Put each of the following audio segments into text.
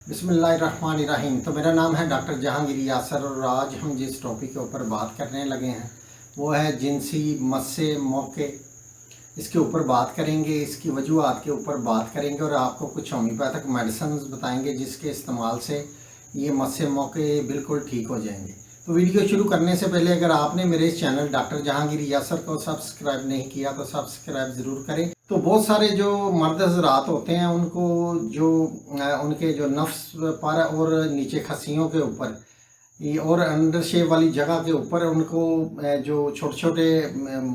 बिस्मिल्लाहिर्रहमानिर्रहीम। तो मेरा नाम है डॉक्टर जहांगीर यासर और आज हम जिस टॉपिक के ऊपर बात करने लगे हैं वो है जिनसी मस्से मौके। इसके ऊपर बात करेंगे, इसकी वजूहात के ऊपर बात करेंगे और आपको कुछ होम्योपैथिक मेडिसिन बताएंगे जिसके इस्तेमाल से ये मस्से मौके बिल्कुल ठीक हो जाएंगे। तो वीडियो शुरू करने से पहले अगर आपने मेरे इस चैनल डॉक्टर जहांगीर यासर को सब्सक्राइब नहीं किया तो सब्सक्राइब ज़रूर करें। तो बहुत सारे जो मर्द हज़रात होते हैं उनको जो उनके जो नफ्स पर और नीचे खस्सियों के ऊपर और अंडर शेव वाली जगह के ऊपर उनको जो छोटे छोटे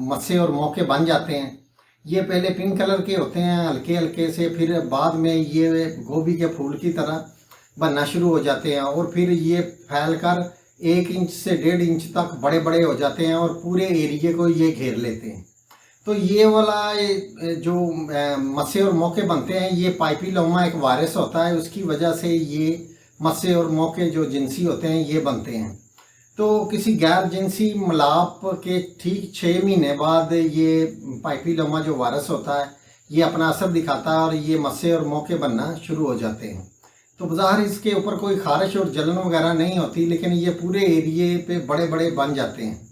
मस्से और मौके बन जाते हैं, ये पहले पिंक कलर के होते हैं हल्के हल्के से, फिर बाद में ये गोभी के फूल की तरह बनना शुरू हो जाते हैं और फिर ये फैल कर 1 इंच से 1.5 इंच तक बड़े बड़े हो जाते हैं और पूरे एरिए को ये घेर लेते हैं। तो ये वाला जो मस्से और मौके बनते हैं, ये पाइपिलोमा एक वायरस होता है, उसकी वजह से ये मस्से और मौके जो जिनसी होते हैं ये बनते हैं। तो किसी गैर जिनसी मिलाप के ठीक 6 महीने बाद ये पाइपिलोमा जो वायरस होता है ये अपना असर दिखाता है और ये मस्से और मौके बनना शुरू हो जाते हैं। तो बाहर इसके ऊपर कोई खारिश और जलन वगैरह नहीं होती, लेकिन ये पूरे एरिए पे बड़े बड़े बन जाते हैं।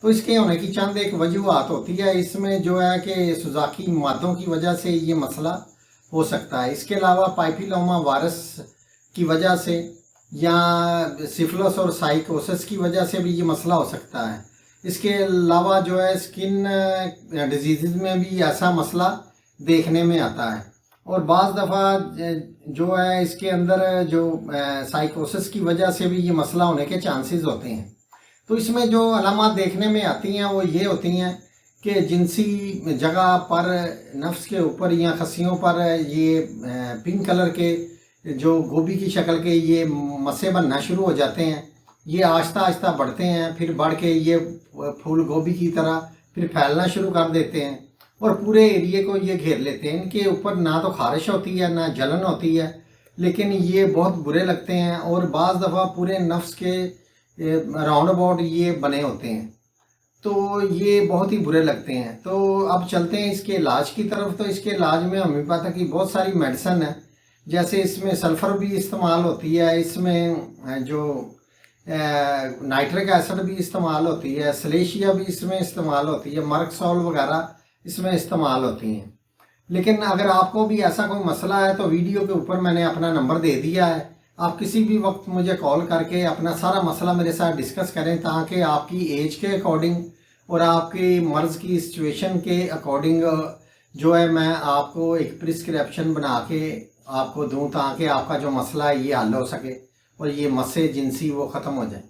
तो इसके होने की चंद एक वजूहात होती है। इसमें जो है कि सुजाकी मादों की वजह से ये मसला हो सकता है। इसके अलावा पाइपिलोमा वायरस की वजह से या सिफिलिस और साइकोसिस की वजह से भी ये मसला हो सकता है। इसके अलावा जो है स्किन डिजीज़ में भी ऐसा मसला देखने में आता है और बाज़ दफ़ा जो है इसके अंदर जो साइकोसिस की वजह से भी ये मसला होने के चांसेस होते हैं। तो इसमें जो अलामात देखने में आती हैं वो ये होती हैं कि जिनसी जगह पर नफ्स के ऊपर या खस्सियों पर ये पिंक कलर के जो गोभी की शक्ल के ये मस्से बनना शुरू हो जाते हैं। ये आहिस्ता आहिस्ता बढ़ते हैं, फिर बढ़ के ये फूल गोभी की तरह फिर फैलना शुरू कर देते हैं और पूरे एरिए को ये घेर लेते हैं। इनके ऊपर ना तो खारिश होती है ना जलन होती है, लेकिन ये बहुत बुरे लगते हैं और बाज़ दफ़ा पूरे नफ्स के राउंड अबाउट ये बने होते हैं, तो ये बहुत ही बुरे लगते हैं। तो अब चलते हैं इसके इलाज की तरफ। तो इसके इलाज में होम्योपैथी की बहुत सारी मेडिसिन है, जैसे इसमें सल्फ़र भी इस्तेमाल होती है, इसमें जो नाइट्रिक एसिड भी इस्तेमाल होती है, सलेशिया भी इसमें इस्तेमाल होती है, मर्कसॉल वगैरह इसमें इस्तेमाल होती हैं। लेकिन अगर आपको भी ऐसा कोई मसला है तो वीडियो के ऊपर मैंने अपना नंबर दे दिया है, आप किसी भी वक्त मुझे कॉल करके अपना सारा मसला मेरे साथ डिस्कस करें ताकि आपकी एज के अकॉर्डिंग और आपकी मर्ज़ की सिचुएशन के अकॉर्डिंग जो है मैं आपको एक प्रिस्क्रिप्शन बना के आपको दूं ताकि आपका जो मसला है ये हल हो सके और ये मस्से जिनसी वो ख़त्म हो जाए।